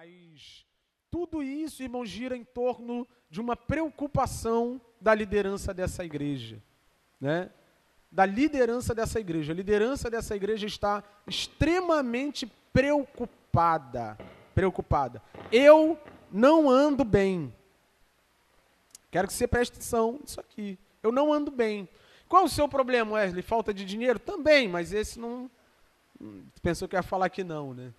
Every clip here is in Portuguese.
Mas tudo isso, irmão, gira em torno de uma preocupação da liderança dessa igreja, né? Da liderança dessa igreja. A liderança dessa igreja está extremamente preocupada. Eu não ando bem. Quero que você preste atenção nisso aqui. Eu não ando bem. Qual o seu problema, Wesley? Falta de dinheiro? Também, mas esse não... Pensou que ia falar que não, né?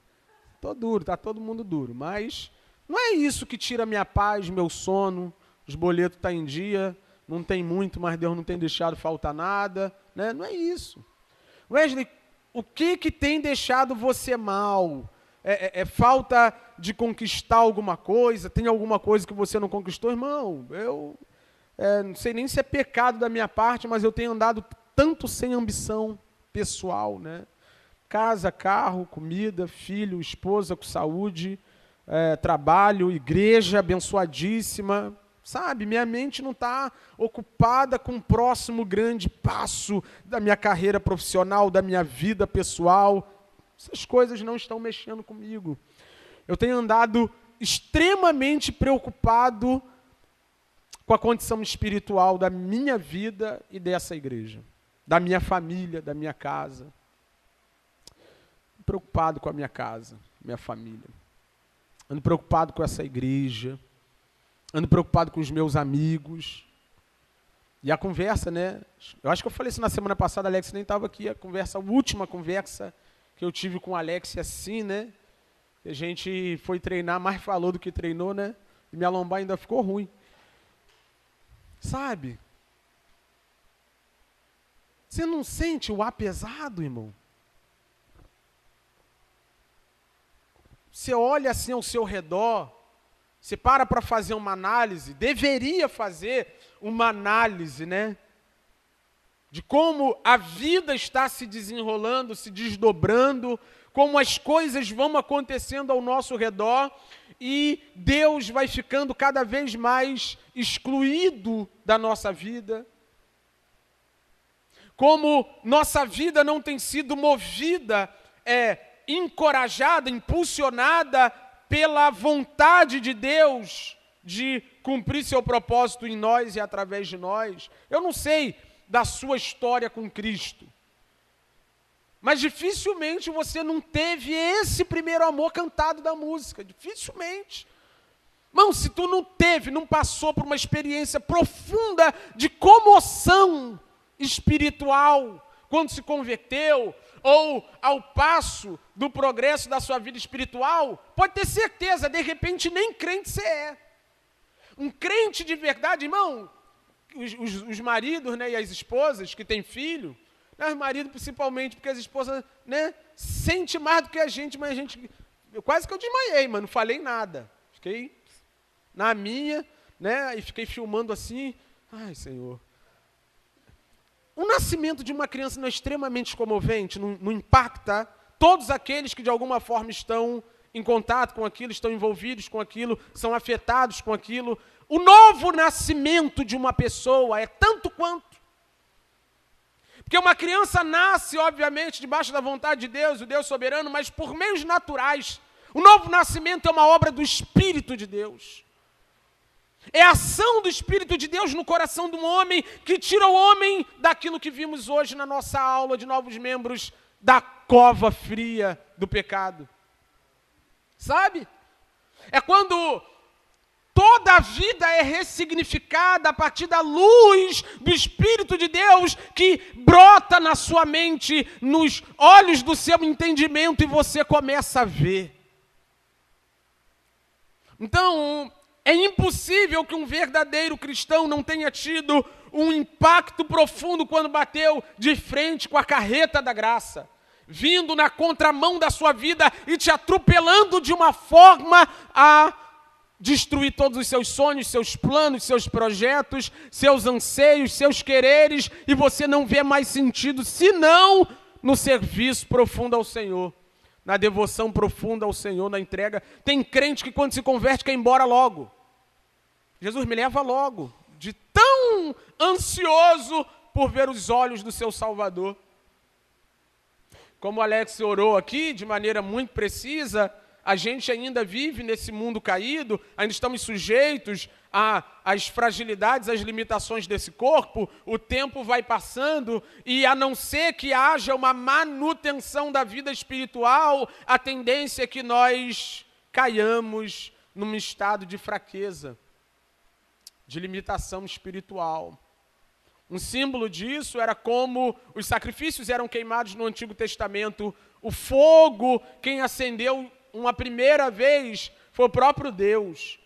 Tô duro, tá todo mundo duro. Mas não é isso que tira minha paz, meu sono. Os boletos estão em dia. Não tem muito, mas Deus não tem deixado faltar nada. Né? Não é isso. Wesley, o que tem deixado você mal? É falta de conquistar alguma coisa? Tem alguma coisa que você não conquistou? Irmão, eu não sei nem se é pecado da minha parte, mas eu tenho andado tanto sem ambição pessoal, né? Casa, carro, comida, filho, esposa com saúde, trabalho, igreja abençoadíssima. Sabe, minha mente não está ocupada com o próximo grande passo da minha carreira profissional, da minha vida pessoal. Essas coisas não estão mexendo comigo. Eu tenho andado extremamente preocupado com a condição espiritual da minha vida e dessa igreja, da minha família, da minha casa. Preocupado com a minha casa, minha família. Ando preocupado com essa igreja. Ando preocupado com os meus amigos. E a conversa, né? Eu acho que eu falei isso na semana passada, a Alex nem estava aqui. A última conversa que eu tive com o Alex assim, né? A gente foi treinar, mais falou do que treinou, né? E minha lombar ainda ficou ruim. Sabe? Você não sente o ar pesado, irmão? Você olha assim ao seu redor, você para fazer uma análise, deveria fazer uma análise, né? De como a vida está se desenrolando, se desdobrando, como as coisas vão acontecendo ao nosso redor e Deus vai ficando cada vez mais excluído da nossa vida. Como nossa vida não tem sido movida, encorajada, impulsionada pela vontade de Deus de cumprir seu propósito em nós e através de nós. Eu não sei da sua história com Cristo, mas dificilmente você não teve esse primeiro amor cantado da música, dificilmente. Irmão, se tu não passou por uma experiência profunda de comoção espiritual, quando se converteu, ou ao passo do progresso da sua vida espiritual, pode ter certeza, de repente nem crente você é. Um crente de verdade, irmão, os maridos, né, e as esposas que têm filho, né, os maridos principalmente, porque as esposas, né, sentem mais do que a gente, mas quase que eu desmaiei, mas não falei nada. Fiquei na minha, né, e fiquei filmando assim, ai Senhor. O nascimento de uma criança não é extremamente comovente, não impacta todos aqueles que de alguma forma estão em contato com aquilo, estão envolvidos com aquilo, são afetados com aquilo. O novo nascimento de uma pessoa é tanto quanto. Porque uma criança nasce, obviamente, debaixo da vontade de Deus, o Deus soberano, mas por meios naturais. O novo nascimento é uma obra do Espírito de Deus. É a ação do Espírito de Deus no coração de um homem que tira o homem daquilo que vimos hoje na nossa aula de novos membros da cova fria do pecado. Sabe? É quando toda a vida é ressignificada a partir da luz do Espírito de Deus que brota na sua mente, nos olhos do seu entendimento e você começa a ver. Então, é impossível que um verdadeiro cristão não tenha tido um impacto profundo quando bateu de frente com a carreta da graça, vindo na contramão da sua vida e te atropelando de uma forma a destruir todos os seus sonhos, seus planos, seus projetos, seus anseios, seus quereres, e você não vê mais sentido senão no serviço profundo ao Senhor, na devoção profunda ao Senhor, na entrega. Tem crente que quando se converte quer ir embora logo. Jesus, me leva logo, de tão ansioso por ver os olhos do seu Salvador. Como o Alex orou aqui, de maneira muito precisa, a gente ainda vive nesse mundo caído, ainda estamos sujeitos às fragilidades, às limitações desse corpo, o tempo vai passando e, a não ser que haja uma manutenção da vida espiritual, a tendência é que nós caiamos num estado de fraqueza, de limitação espiritual. Um símbolo disso era como os sacrifícios eram queimados no Antigo Testamento. O fogo, quem acendeu uma primeira vez, foi o próprio Deus.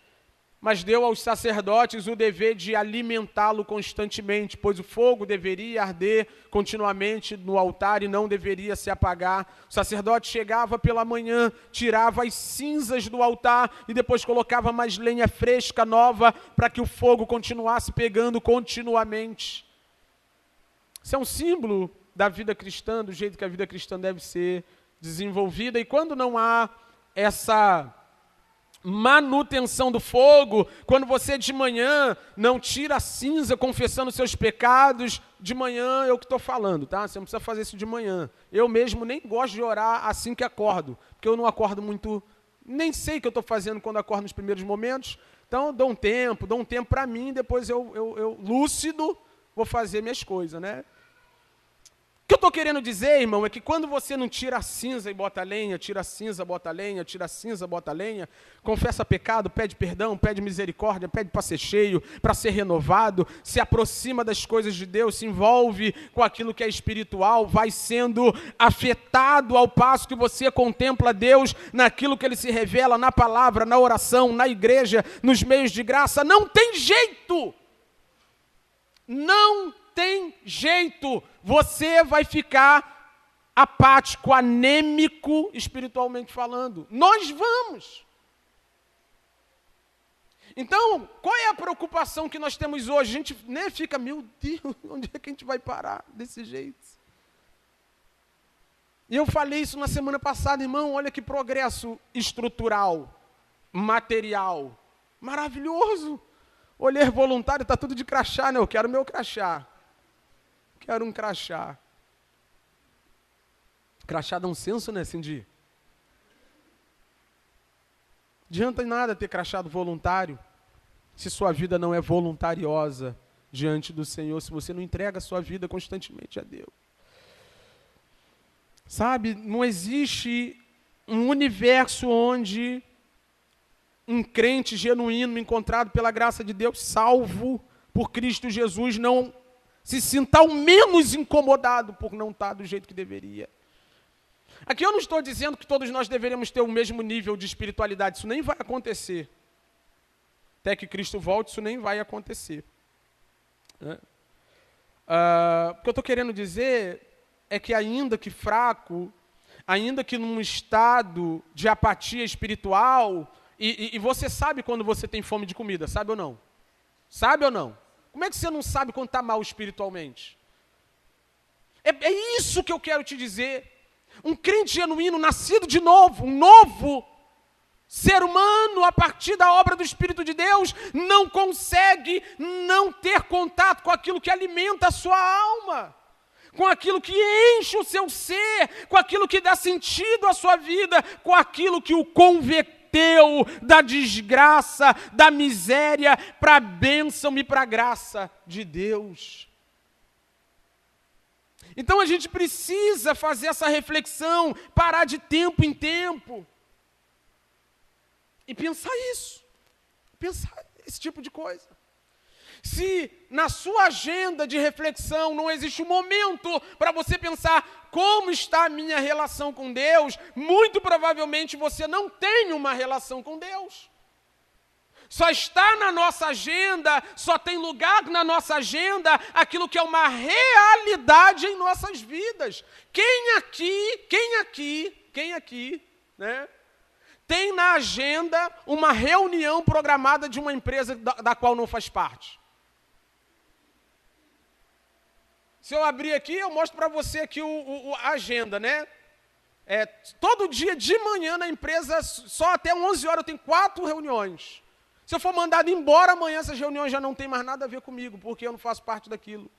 Mas deu aos sacerdotes o dever de alimentá-lo constantemente, pois o fogo deveria arder continuamente no altar e não deveria se apagar. O sacerdote chegava pela manhã, tirava as cinzas do altar e depois colocava mais lenha fresca, nova, para que o fogo continuasse pegando continuamente. Isso é um símbolo da vida cristã, do jeito que a vida cristã deve ser desenvolvida. E quando não há essa manutenção do fogo, quando você de manhã não tira a cinza confessando seus pecados, de manhã é o que estou falando, tá? Você não precisa fazer isso de manhã. Eu mesmo nem gosto de orar assim que acordo, porque eu não acordo muito, nem sei o que eu estou fazendo quando acordo nos primeiros momentos. Então, dou um tempo para mim, depois eu lúcido, vou fazer minhas coisas, né? O que eu estou querendo dizer, irmão, é que quando você não tira a cinza e bota a lenha, tira a cinza, bota a lenha, tira a cinza, bota a lenha, confessa pecado, pede perdão, pede misericórdia, pede para ser cheio, para ser renovado, se aproxima das coisas de Deus, se envolve com aquilo que é espiritual, vai sendo afetado ao passo que você contempla Deus naquilo que Ele se revela na palavra, na oração, na igreja, nos meios de graça. Não tem jeito! Não tem jeito, você vai ficar apático, anêmico, espiritualmente falando. Nós vamos. Então, qual é a preocupação que nós temos hoje? A gente fica, meu Deus, onde é que a gente vai parar desse jeito? E eu falei isso na semana passada, irmão, olha que progresso estrutural, material, maravilhoso. Olhar voluntário, está tudo de crachá, né? Eu quero meu crachá. Quero um crachá. Crachá dá um senso, né, Cindy? Adianta nada ter crachado voluntário se sua vida não é voluntariosa diante do Senhor, se você não entrega a sua vida constantemente a Deus. Sabe, não existe um universo onde um crente genuíno, encontrado pela graça de Deus, salvo por Cristo Jesus, não se sinta ao menos incomodado por não estar do jeito que deveria. Aqui eu não estou dizendo que todos nós deveríamos ter o mesmo nível de espiritualidade, isso nem vai acontecer. Até que Cristo volte, isso nem vai acontecer. O que eu estou querendo dizer é que ainda que fraco, ainda que num estado de apatia espiritual, e você sabe quando você tem fome de comida, sabe ou não? Sabe ou não? Como é que você não sabe quando está mal espiritualmente? É isso que eu quero te dizer. Um crente genuíno, nascido de novo, um novo ser humano a partir da obra do Espírito de Deus, não consegue não ter contato com aquilo que alimenta a sua alma, com aquilo que enche o seu ser, com aquilo que dá sentido à sua vida, com aquilo que o converteu da desgraça, da miséria, para a bênção e para a graça de Deus. Então a gente precisa fazer essa reflexão, parar de tempo em tempo e pensar isso, pensar esse tipo de coisa. Se na sua agenda de reflexão não existe um momento para você pensar como está a minha relação com Deus, muito provavelmente você não tem uma relação com Deus. Só está na nossa agenda, só tem lugar na nossa agenda aquilo que é uma realidade em nossas vidas. Quem aqui, né, tem na agenda uma reunião programada de uma empresa da qual não faz parte? Se eu abrir aqui, eu mostro para você aqui a agenda, né? Todo dia de manhã na empresa, só até 11 horas eu tenho 4 reuniões. Se eu for mandado embora amanhã, essas reuniões já não tem mais nada a ver comigo, porque eu não faço parte daquilo.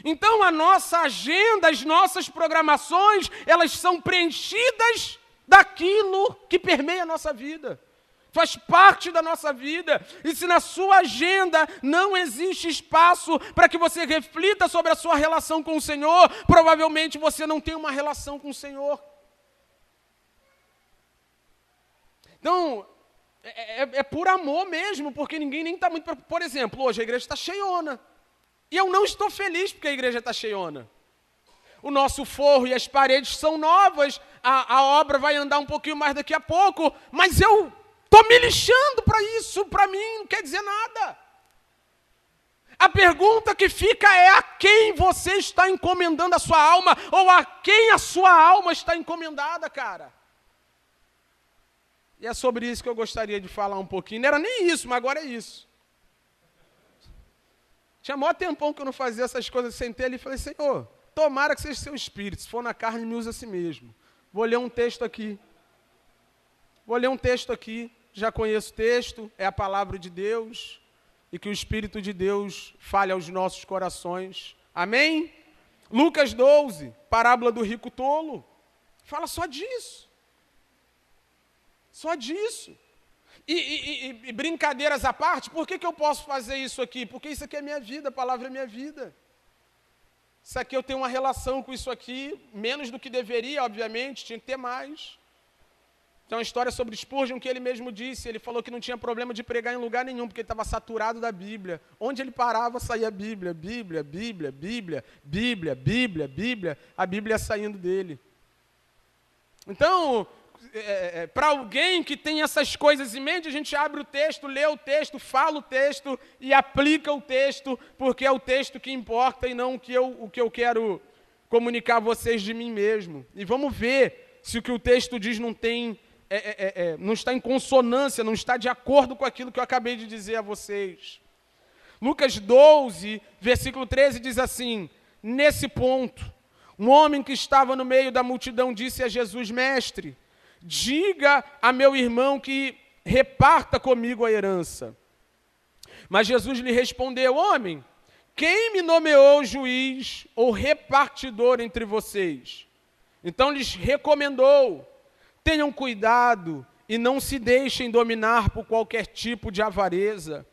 Então a nossa agenda, as nossas programações, elas são preenchidas daquilo que permeia a nossa vida. Faz parte da nossa vida. E se na sua agenda não existe espaço para que você reflita sobre a sua relação com o Senhor, provavelmente você não tem uma relação com o Senhor. Então, é por amor mesmo, porque ninguém nem está muito... Por exemplo, hoje a igreja está cheiona. E eu não estou feliz porque a igreja está cheiona. O nosso forro e as paredes são novas, a obra vai andar um pouquinho mais daqui a pouco, mas eu estou me lixando para isso, para mim não quer dizer nada. A pergunta que fica é a quem você está encomendando a sua alma, ou a quem a sua alma está encomendada, cara. E é sobre isso que eu gostaria de falar um pouquinho. Não era nem isso, mas agora é isso. Tinha maior tempão que eu não fazia essas coisas, sentei ali e falei, Senhor, tomara que seja seu espírito, se for na carne, me usa a si mesmo. Vou ler um texto aqui. Já conheço o texto, é a palavra de Deus, e que o Espírito de Deus fale aos nossos corações. Amém? Lucas 12, parábola do rico tolo, fala só disso. Só disso. E brincadeiras à parte, por que eu posso fazer isso aqui? Porque isso aqui é minha vida, a palavra é minha vida. Isso aqui eu tenho uma relação com isso aqui, menos do que deveria, obviamente, tinha que ter mais. Tem uma história sobre Spurgeon que ele mesmo disse, ele falou que não tinha problema de pregar em lugar nenhum, porque ele estava saturado da Bíblia. Onde ele parava, saía a Bíblia, a Bíblia saindo dele. Então, para alguém que tem essas coisas em mente, a gente abre o texto, lê o texto, fala o texto e aplica o texto, porque é o texto que importa e não o que eu quero comunicar a vocês de mim mesmo. E vamos ver se o que o texto diz não está em consonância, não está de acordo com aquilo que eu acabei de dizer a vocês. Lucas 12, versículo 13 diz assim, nesse ponto, um homem que estava no meio da multidão disse a Jesus, mestre, diga a meu irmão que reparta comigo a herança. Mas Jesus lhe respondeu, homem, quem me nomeou juiz ou repartidor entre vocês? Então lhes recomendou, tenham cuidado e não se deixem dominar por qualquer tipo de avareza,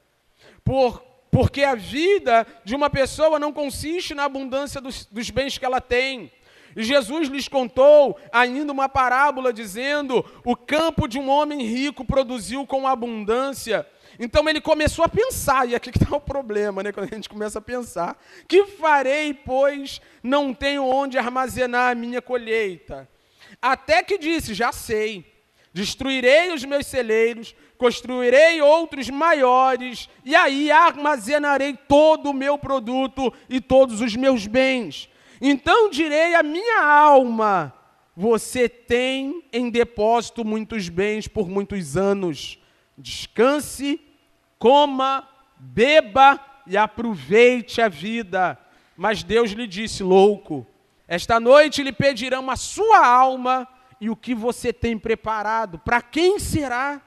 porque a vida de uma pessoa não consiste na abundância dos bens que ela tem. E Jesus lhes contou ainda uma parábola dizendo, o campo de um homem rico produziu com abundância. Então ele começou a pensar, e aqui que está o problema, né? Quando a gente começa a pensar, que farei, pois não tenho onde armazenar a minha colheita? Até que disse, já sei, destruirei os meus celeiros, construirei outros maiores, e aí armazenarei todo o meu produto e todos os meus bens. Então direi à minha alma, você tem em depósito muitos bens por muitos anos. Descanse, coma, beba e aproveite a vida. Mas Deus lhe disse, louco, esta noite lhe pedirão a sua alma e o que você tem preparado. Para quem será?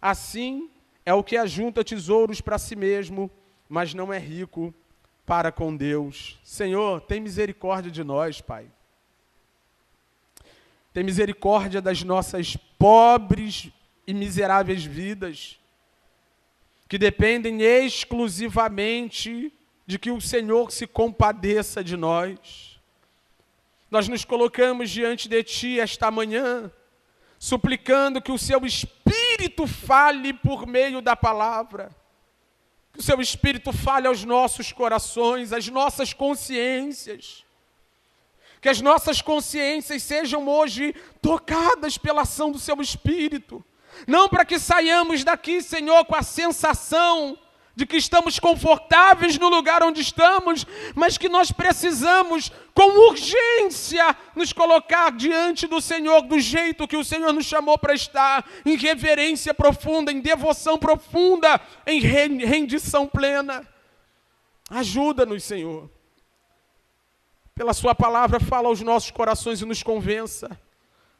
Assim é o que ajunta tesouros para si mesmo, mas não é rico para com Deus. Senhor, tem misericórdia de nós, Pai. Tem misericórdia das nossas pobres e miseráveis vidas, que dependem exclusivamente de que o Senhor se compadeça de nós. Nós nos colocamos diante de Ti esta manhã, suplicando que o Seu Espírito fale por meio da palavra, que o Seu Espírito fale aos nossos corações, às nossas consciências. Que as nossas consciências sejam hoje tocadas pela ação do Seu Espírito. Não para que saiamos daqui, Senhor, com a sensação de que estamos confortáveis no lugar onde estamos, mas que nós precisamos, com urgência, nos colocar diante do Senhor, do jeito que o Senhor nos chamou para estar, em reverência profunda, em devoção profunda, em rendição plena. Ajuda-nos, Senhor. Pela Sua palavra, fala aos nossos corações e nos convença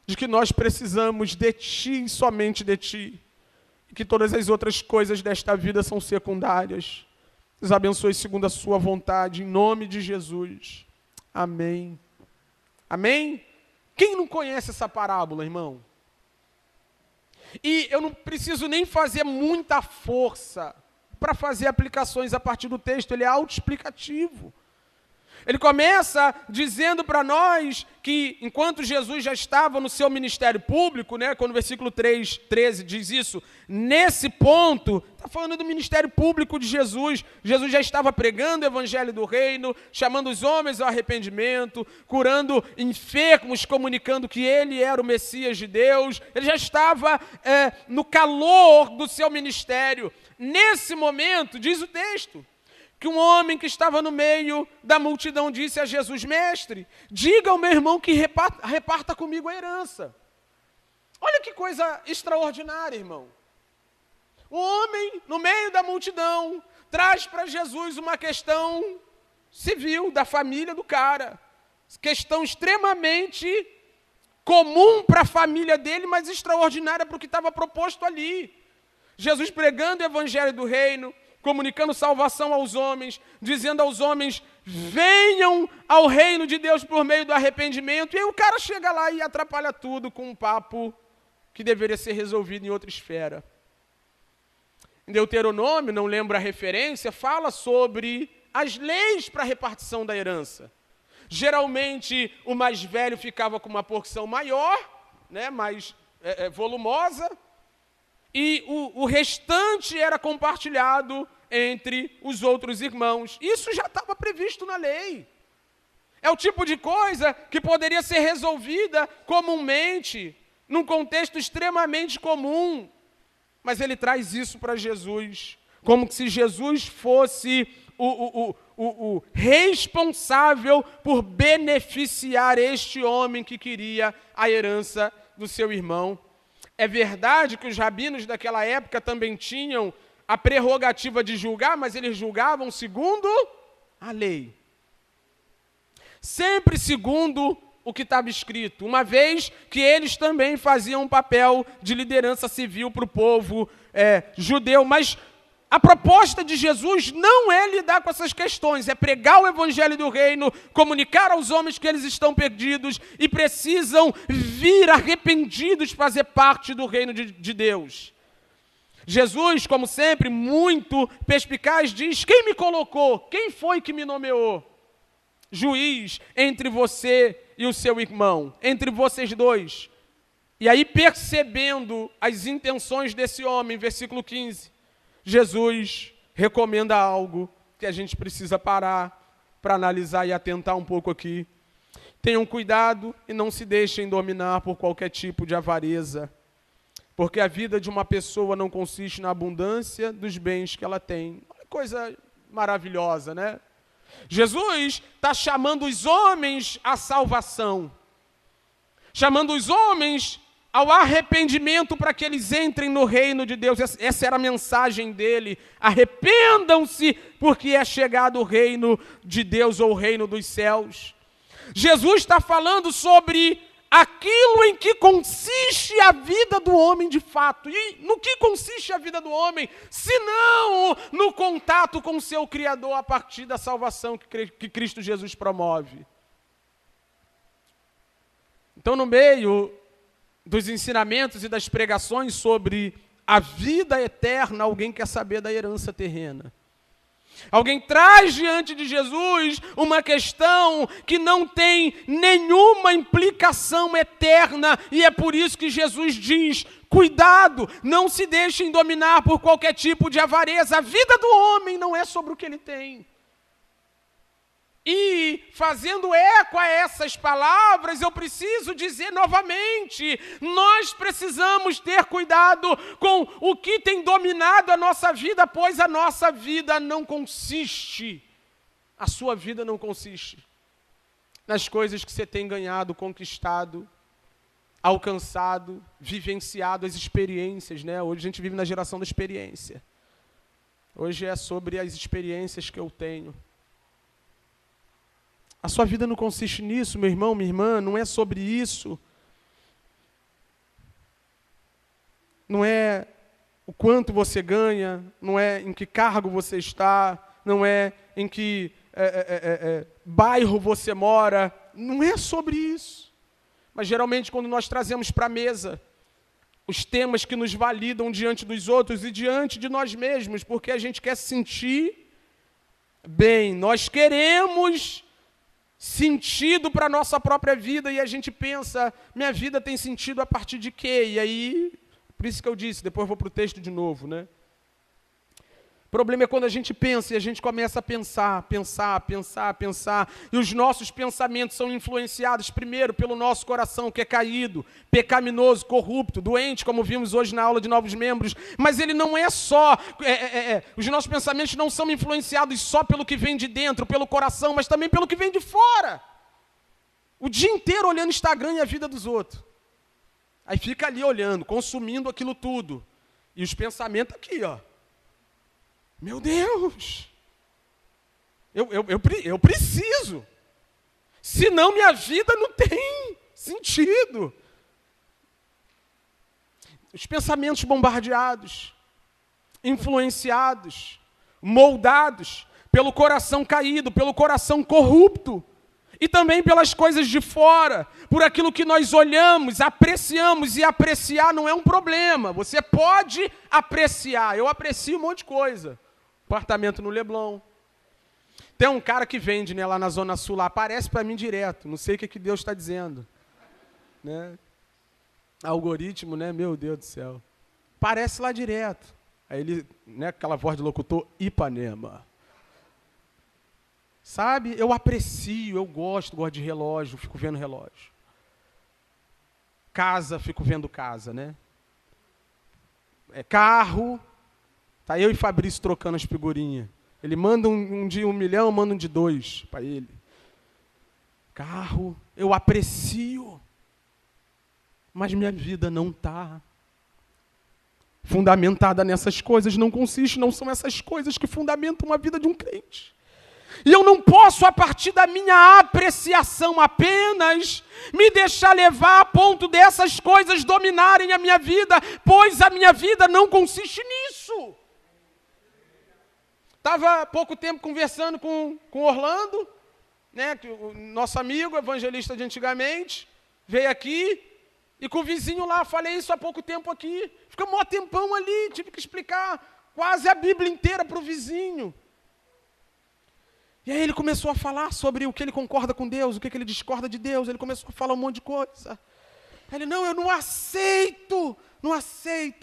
de que nós precisamos de Ti e somente de Ti. Que todas as outras coisas desta vida são secundárias. Nos abençoe segundo a Sua vontade, em nome de Jesus. Amém. Amém? Quem não conhece essa parábola, irmão? E eu não preciso nem fazer muita força para fazer aplicações a partir do texto, ele é autoexplicativo. Ele começa dizendo para nós que, enquanto Jesus já estava no seu ministério público, né, quando o versículo 13 diz isso, nesse ponto, está falando do ministério público de Jesus. Jesus já estava pregando o evangelho do reino, chamando os homens ao arrependimento, curando enfermos, comunicando que ele era o Messias de Deus. Ele já estava no calor do seu ministério. Nesse momento, diz o texto, que um homem que estava no meio da multidão disse a Jesus: mestre, diga ao meu irmão que reparta comigo a herança. Olha que coisa extraordinária, irmão. Um homem no meio da multidão traz para Jesus uma questão civil da família do cara. Questão extremamente comum para a família dele, mas extraordinária para o que estava proposto ali. Jesus pregando o evangelho do reino, comunicando salvação aos homens, dizendo aos homens: venham ao reino de Deus por meio do arrependimento. E aí o cara chega lá e atrapalha tudo com um papo que deveria ser resolvido em outra esfera. Em Deuteronômio, não lembro a referência, fala sobre as leis para a repartição da herança. Geralmente o mais velho ficava com uma porção maior, né, mais volumosa, e o restante era compartilhado entre os outros irmãos. Isso já estava previsto na lei. É o tipo de coisa que poderia ser resolvida comumente, num contexto extremamente comum. Mas ele traz isso para Jesus, como se Jesus fosse o responsável por beneficiar este homem que queria a herança do seu irmão. É verdade que os rabinos daquela época também tinham a prerrogativa de julgar, mas eles julgavam segundo a lei. Sempre segundo o que estava escrito, uma vez que eles também faziam um papel de liderança civil para o povo judeu. Mas a proposta de Jesus não é lidar com essas questões, é pregar o evangelho do reino, comunicar aos homens que eles estão perdidos e precisam vir arrependidos fazer parte do reino de Deus. Jesus, como sempre, muito perspicaz, diz: quem me colocou? Quem foi que me nomeou juiz entre você e o seu irmão, entre vocês dois? E aí, percebendo as intenções desse homem, versículo 15, Jesus recomenda algo que a gente precisa parar para analisar e atentar um pouco aqui. Tenham cuidado e não se deixem dominar por qualquer tipo de avareza, porque a vida de uma pessoa não consiste na abundância dos bens que ela tem. Olha que coisa maravilhosa, né? Jesus está chamando os homens à salvação, chamando os homens ao arrependimento para que eles entrem no reino de Deus. Essa era a mensagem dele: arrependam-se, porque é chegado o reino de Deus, ou o reino dos céus. Jesus está falando sobre aquilo em que consiste a vida do homem de fato. E no que consiste a vida do homem, se não no contato com o seu Criador a partir da salvação que Cristo Jesus promove. Então, no meio dos ensinamentos e das pregações sobre a vida eterna, alguém quer saber da herança terrena. Alguém traz diante de Jesus uma questão que não tem nenhuma implicação eterna, e é por isso que Jesus diz: cuidado, não se deixem dominar por qualquer tipo de avareza. A vida do homem não é sobre o que ele tem. E, fazendo eco a essas palavras, eu preciso dizer novamente: nós precisamos ter cuidado com o que tem dominado a nossa vida, pois a nossa vida não consiste, a sua vida não consiste nas coisas que você tem ganhado, conquistado, alcançado, vivenciado, as experiências, né? Hoje a gente vive na geração da experiência. Hoje é sobre as experiências que eu tenho. A sua vida não consiste nisso, meu irmão, minha irmã, não é sobre isso. Não é o quanto você ganha, não é em que cargo você está, não é em que bairro você mora, não é sobre isso. Mas geralmente quando nós trazemos para a mesa os temas que nos validam diante dos outros e diante de nós mesmos, porque a gente quer se sentir bem, nós queremos sentido para a nossa própria vida e a gente pensa, minha vida tem sentido a partir de quê? E aí, por isso que eu disse, depois eu vou para o texto de novo, né? O problema é quando a gente pensa e a gente começa a pensar, e os nossos pensamentos são influenciados primeiro pelo nosso coração, que é caído, pecaminoso, corrupto, doente, como vimos hoje na aula de novos membros, mas ele não é só, os nossos pensamentos não são influenciados só pelo que vem de dentro, pelo coração, mas também pelo que vem de fora. O dia inteiro olhando Instagram e a vida dos outros. Aí fica ali olhando, consumindo aquilo tudo. E os pensamentos aqui, ó. Meu Deus, eu preciso, senão minha vida não tem sentido. Os pensamentos bombardeados, influenciados, moldados pelo coração caído, pelo coração corrupto, e também pelas coisas de fora, por aquilo que nós olhamos, apreciamos, e apreciar não é um problema, você pode apreciar, eu aprecio um monte de coisa. Apartamento no Leblon. Tem um cara que vende, né, lá na Zona Sul, lá, aparece para mim direto, não sei o que Deus está dizendo. Né? Algoritmo, né, meu Deus do céu. Aparece lá direto. Aí ele, né, aquela voz de locutor, Ipanema. Sabe, eu aprecio, eu gosto de relógio, fico vendo relógio. Casa, fico vendo casa, né? Carro. Tá eu e Fabrício trocando as figurinhas. Ele manda um de 1 milhão, manda um de 2 para ele. Carro, eu aprecio, mas minha vida não está fundamentada nessas coisas, não são essas coisas que fundamentam a vida de um crente. E eu não posso, a partir da minha apreciação apenas, me deixar levar a ponto dessas coisas dominarem a minha vida, pois a minha vida não consiste nisso. Estava há pouco tempo conversando com Orlando, né, o nosso amigo, evangelista de antigamente, veio aqui, e com o vizinho lá, falei isso há pouco tempo aqui, ficou um maior tempão ali, tive que explicar quase a Bíblia inteira para o vizinho. E aí ele começou a falar sobre o que ele concorda com Deus, o que ele discorda de Deus, ele começou a falar um monte de coisa. Ele, não, eu não aceito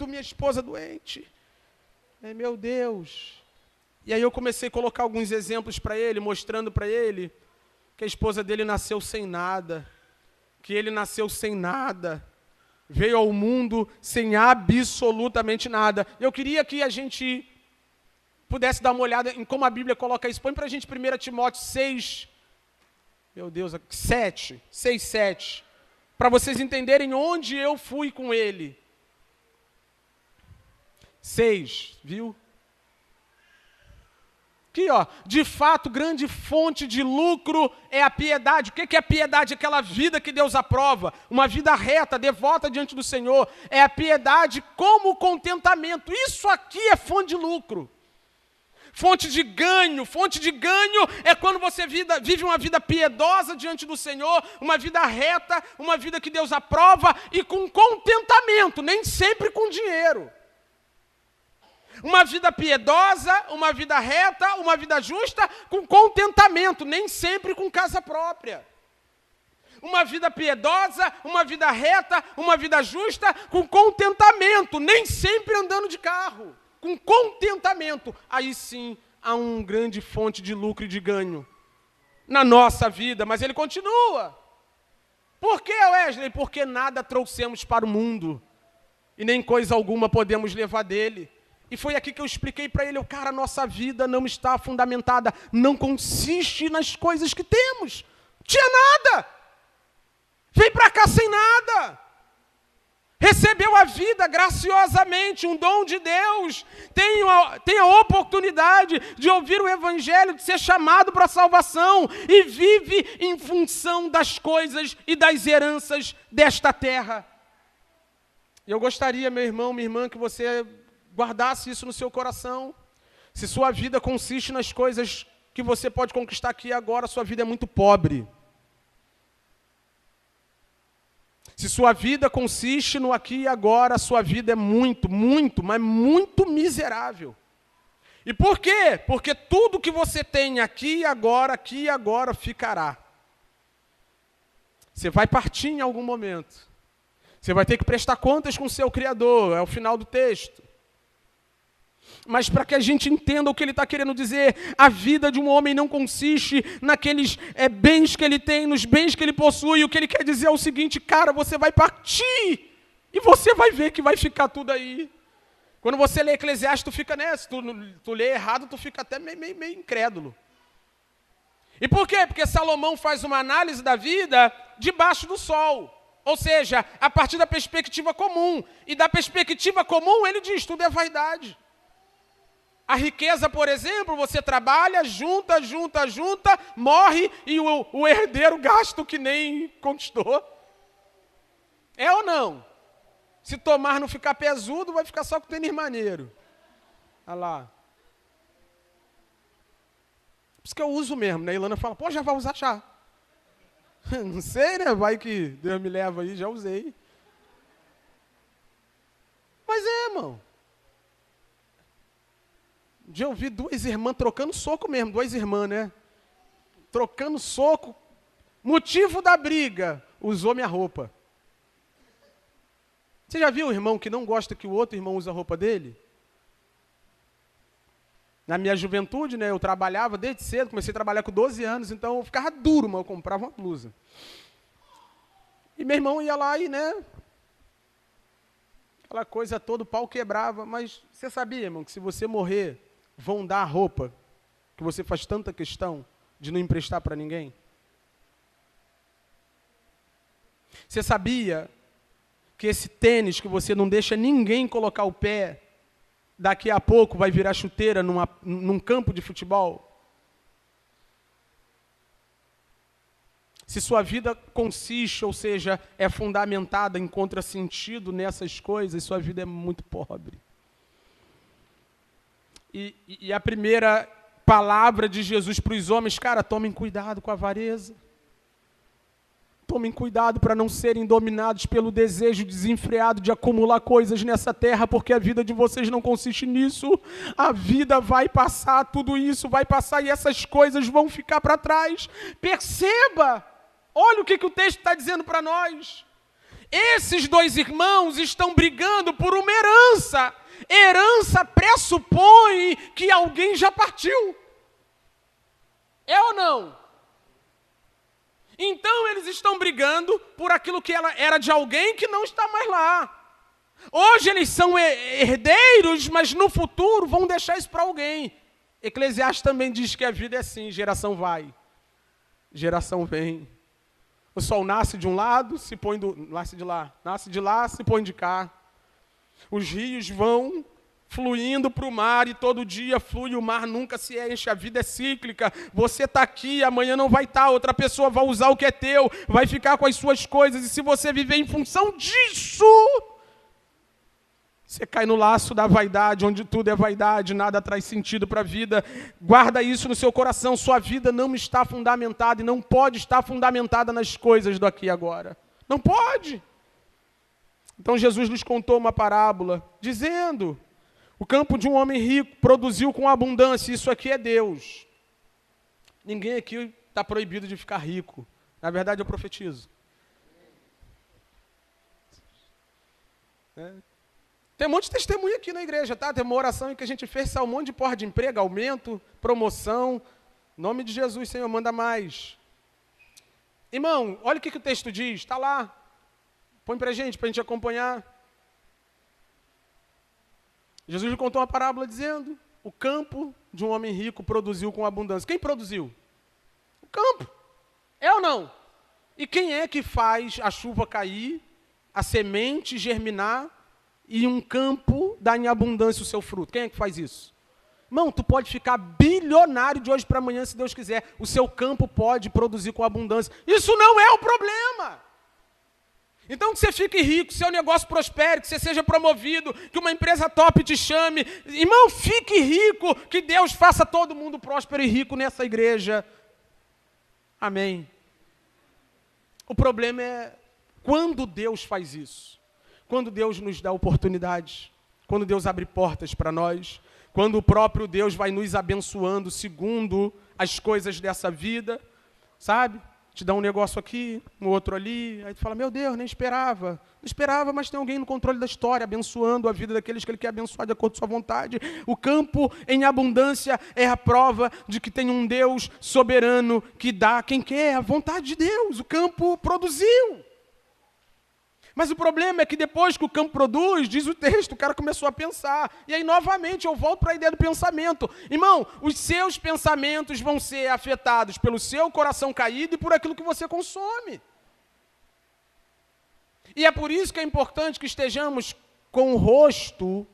minha esposa doente. Meu Deus. E aí eu comecei a colocar alguns exemplos para ele, mostrando para ele que a esposa dele nasceu sem nada, que ele nasceu sem nada, veio ao mundo sem absolutamente nada. Eu queria que a gente pudesse dar uma olhada em como a Bíblia coloca isso. Põe para a gente 1 Timóteo 6, 7, para vocês entenderem onde eu fui com ele. 6, viu? Aqui, ó, de fato, grande fonte de lucro é a piedade. O que é a piedade? Aquela vida que Deus aprova, uma vida reta, devota diante do Senhor. É a piedade como contentamento. Isso aqui é fonte de lucro. Fonte de ganho é quando você vive uma vida piedosa diante do Senhor, uma vida reta, uma vida que Deus aprova e com contentamento, nem sempre com dinheiro. Uma vida piedosa, uma vida reta, uma vida justa, com contentamento, nem sempre com casa própria. Uma vida piedosa, uma vida reta, uma vida justa, com contentamento, nem sempre andando de carro. Com contentamento, aí sim há uma grande fonte de lucro e de ganho na nossa vida. Mas ele continua. Por que, Wesley? Porque nada trouxemos para o mundo e nem coisa alguma podemos levar dele. E foi aqui que eu expliquei para ele, cara, a nossa vida não está fundamentada, não consiste nas coisas que temos. Não tinha nada. Veio para cá sem nada. Recebeu a vida graciosamente, um dom de Deus. Tem a oportunidade de ouvir o Evangelho, de ser chamado para a salvação. E vive em função das coisas e das heranças desta terra. Eu gostaria, meu irmão, minha irmã, que você guardasse isso no seu coração. Se sua vida consiste nas coisas que você pode conquistar aqui e agora, sua vida é muito pobre. Se sua vida consiste no aqui e agora, a sua vida é muito, muito, mas muito miserável. E por quê? Porque tudo que você tem aqui e agora ficará. Você vai partir em algum momento. Você vai ter que prestar contas com o seu Criador, é o final do texto. Mas para que a gente entenda o que ele está querendo dizer, a vida de um homem não consiste naqueles bens que ele tem, nos bens que ele possui. O que ele quer dizer é o seguinte, cara, você vai partir e você vai ver que vai ficar tudo aí. Quando você lê Eclesiastes, tu fica, né? Se tu lê errado, tu fica até meio incrédulo. E por quê? Porque Salomão faz uma análise da vida debaixo do sol. Ou seja, a partir da perspectiva comum. E da perspectiva comum, ele diz, tudo é vaidade. A riqueza, por exemplo, você trabalha, junta, morre e o herdeiro gasta o que nem conquistou. É ou não? Se tomar não ficar pesudo, vai ficar só com o tênis maneiro. Olha lá. Por isso que eu uso mesmo, né? A Ilana fala, pô, já vai usar chá. Não sei, né? Vai que Deus me leva aí, já usei. Mas irmão. Um dia eu vi duas irmãs trocando soco mesmo, duas irmãs, né? Trocando soco. Motivo da briga, usou minha roupa. Você já viu o irmão que não gosta que o outro irmão use a roupa dele? Na minha juventude, né, eu trabalhava desde cedo, comecei a trabalhar com 12 anos, então eu ficava duro, mas eu comprava uma blusa. E meu irmão ia lá e, né, aquela coisa toda, o pau quebrava. Mas você sabia, irmão, que se você morrer, vão dar a roupa que você faz tanta questão de não emprestar para ninguém? Você sabia que esse tênis que você não deixa ninguém colocar o pé, daqui a pouco vai virar chuteira num campo de futebol? Se sua vida consiste, ou seja, é fundamentada, encontra sentido nessas coisas, sua vida é muito pobre. E a primeira palavra de Jesus para os homens, cara, tomem cuidado com a avareza. Tomem cuidado para não serem dominados pelo desejo desenfreado de acumular coisas nessa terra, porque a vida de vocês não consiste nisso. A vida vai passar, tudo isso vai passar e essas coisas vão ficar para trás. Perceba! Olha o que o texto está dizendo para nós. Esses dois irmãos estão brigando por uma herança. Herança pressupõe que alguém já partiu. É ou não? Então eles estão brigando por aquilo que era de alguém que não está mais lá. Hoje eles são herdeiros, mas no futuro vão deixar isso para alguém. Eclesiastes também diz que a vida é assim, geração vai, geração vem. O sol nasce de um lado, nasce de lá, se põe de cá. Os rios vão fluindo para o mar e todo dia flui, o mar nunca se enche, a vida é cíclica. Você está aqui, amanhã não vai estar, outra pessoa vai usar o que é teu, vai ficar com as suas coisas, e se você viver em função disso, você cai no laço da vaidade, onde tudo é vaidade, nada traz sentido para a vida. Guarda isso no seu coração, sua vida não está fundamentada e não pode estar fundamentada nas coisas do aqui e agora. Não pode. Então Jesus nos contou uma parábola, dizendo: o campo de um homem rico produziu com abundância, isso aqui é Deus. Ninguém aqui está proibido de ficar rico. Na verdade, eu profetizo. Tem um monte de testemunho aqui na igreja, tá? Tem uma oração em que a gente fez, saiu um monte de porra de emprego, aumento, promoção. Em nome de Jesus, Senhor, manda mais. Irmão, olha o que o texto diz, está lá. Põe para a gente acompanhar. Jesus lhe contou uma parábola dizendo: o campo de um homem rico produziu com abundância. Quem produziu? O campo. É ou não? E quem é que faz a chuva cair, a semente germinar e um campo dar em abundância o seu fruto? Quem é que faz isso? Irmão, tu pode ficar bilionário de hoje para amanhã, se Deus quiser. O seu campo pode produzir com abundância. Isso não é o problema. Então que você fique rico, que seu negócio prospere, que você seja promovido, que uma empresa top te chame. Irmão, fique rico, que Deus faça todo mundo próspero e rico nessa igreja. Amém. O problema é Quando Deus faz isso? Quando Deus nos dá oportunidades, quando Deus abre portas para nós, quando o próprio Deus vai nos abençoando segundo as coisas dessa vida, sabe? Te dá um negócio aqui, um outro ali, aí tu fala, meu Deus, nem esperava. Não esperava, mas tem alguém no controle da história, abençoando a vida daqueles que Ele quer abençoar de acordo com sua vontade. O campo em abundância é a prova de que tem um Deus soberano que dá a quem quer, a vontade de Deus. O campo produziu. Mas o problema é que depois que o campo produz, diz o texto, o cara começou a pensar. E aí, novamente, eu volto para a ideia do pensamento. Irmão, os seus pensamentos vão ser afetados pelo seu coração caído e por aquilo que você consome. E é por isso que é importante que estejamos com o rosto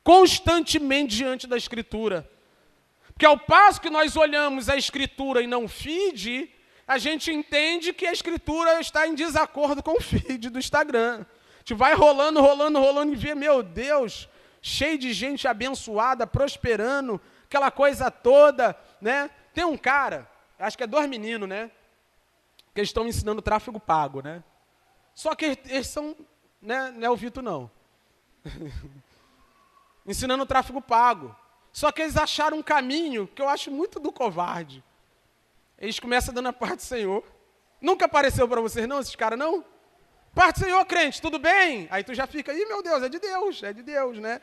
constantemente diante da Escritura. Porque ao passo que nós olhamos a Escritura e não o feed, a gente entende que a Escritura está em desacordo com o feed do Instagram. A gente vai rolando e vê, meu Deus, cheio de gente abençoada, prosperando, aquela coisa toda, né? Tem um cara, acho que é 2 meninos, né? Que estão ensinando tráfego pago, né? Só que eles são, né? Não é o Vitor, não. Ensinando tráfego pago. Só que eles acharam um caminho que eu acho muito do covarde. Eles começam dando a parte do Senhor. Nunca apareceu para vocês, não, esses caras, não? Parte do Senhor, crente, tudo bem? Aí tu já fica, ih, meu Deus, é de Deus, né?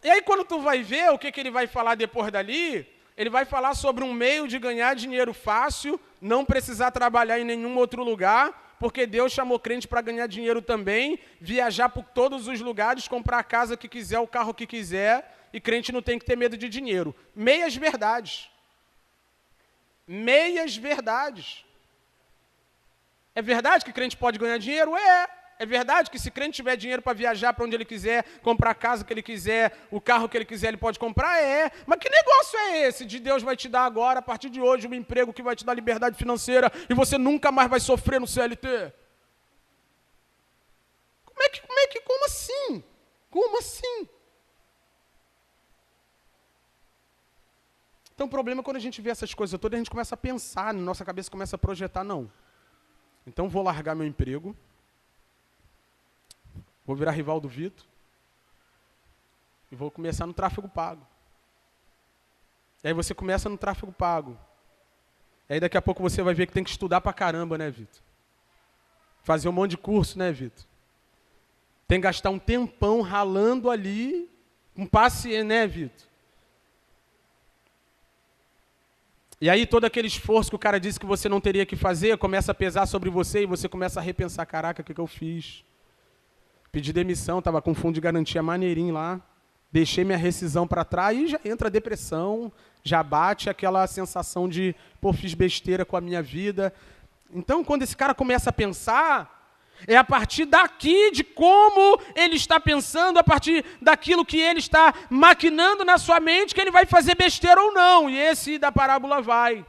E aí quando tu vai ver o que ele vai falar depois dali, ele vai falar sobre um meio de ganhar dinheiro fácil, não precisar trabalhar em nenhum outro lugar, porque Deus chamou crente para ganhar dinheiro também, viajar por todos os lugares, comprar a casa que quiser, o carro que quiser, e crente não tem que ter medo de dinheiro. Meias verdades. Meias verdades. É verdade que crente pode ganhar dinheiro? É verdade que se crente tiver dinheiro para viajar para onde ele quiser, comprar a casa que ele quiser, o carro que ele quiser, ele pode comprar? Mas que negócio é esse de Deus vai te dar agora, a partir de hoje, um emprego que vai te dar liberdade financeira e você nunca mais vai sofrer no CLT? Como assim? Como assim? Então o problema é quando a gente vê essas coisas todas, a gente começa a pensar, na nossa cabeça começa a projetar, não. Então vou largar meu emprego, vou virar rival do Vitor e vou começar no tráfego pago. E aí você começa no tráfego pago. E aí daqui a pouco você vai ver que tem que estudar pra caramba, né, Vitor? Fazer um monte de curso, né, Vitor? Tem que gastar um tempão ralando ali, com paciência, né, Vitor? E aí todo aquele esforço que o cara disse que você não teria que fazer, começa a pesar sobre você e você começa a repensar, caraca, o que eu fiz? Pedi demissão, estava com fundo de garantia maneirinho lá, deixei minha rescisão para trás e já entra a depressão, já bate aquela sensação de, pô, fiz besteira com a minha vida. Então quando esse cara começa a pensar, é a partir daqui, de como ele está pensando, a partir daquilo que ele está maquinando na sua mente, que ele vai fazer besteira ou não. E esse da parábola vai.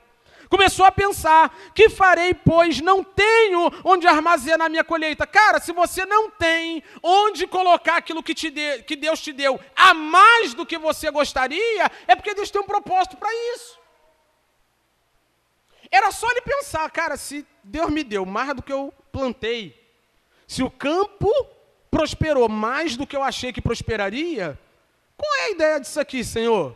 Começou a pensar, que farei, pois não tenho onde armazenar a minha colheita. Cara, se você não tem onde colocar aquilo que Deus te deu a mais do que você gostaria, é porque Deus tem um propósito para isso. Era só ele pensar, cara, se Deus me deu mais do que eu plantei, se o campo prosperou mais do que eu achei que prosperaria, qual é a ideia disso aqui, Senhor?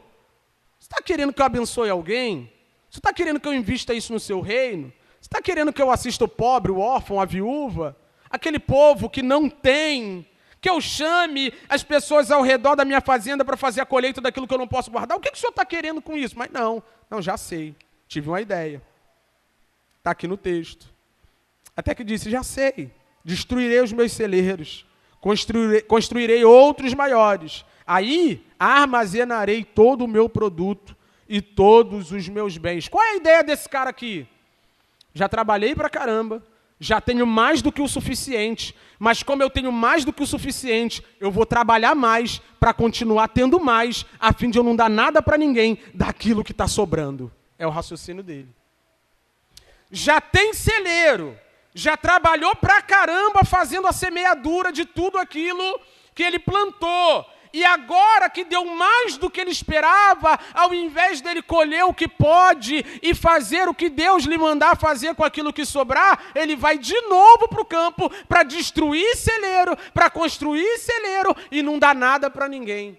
Você está querendo que eu abençoe alguém? Você está querendo que eu invista isso no seu reino? Você está querendo que eu assista o pobre, o órfão, a viúva? Aquele povo que não tem, que eu chame as pessoas ao redor da minha fazenda para fazer a colheita daquilo que eu não posso guardar? O que o senhor está querendo com isso? Mas não, já sei, tive uma ideia. Está aqui no texto. Até que disse, já sei. Destruirei os meus celeiros, construirei outros maiores. Aí armazenarei todo o meu produto e todos os meus bens. Qual é a ideia desse cara aqui? Já trabalhei pra caramba, já tenho mais do que o suficiente, mas como eu tenho mais do que o suficiente, eu vou trabalhar mais para continuar tendo mais, a fim de eu não dar nada para ninguém daquilo que está sobrando. É o raciocínio dele. Já tem celeiro, já trabalhou pra caramba fazendo a semeadura de tudo aquilo que ele plantou. e agora que deu mais do que ele esperava, ao invés dele colher o que pode e fazer o que Deus lhe mandar fazer com aquilo que sobrar, ele vai de novo para o campo para destruir celeiro, para construir celeiro e não dá nada para ninguém.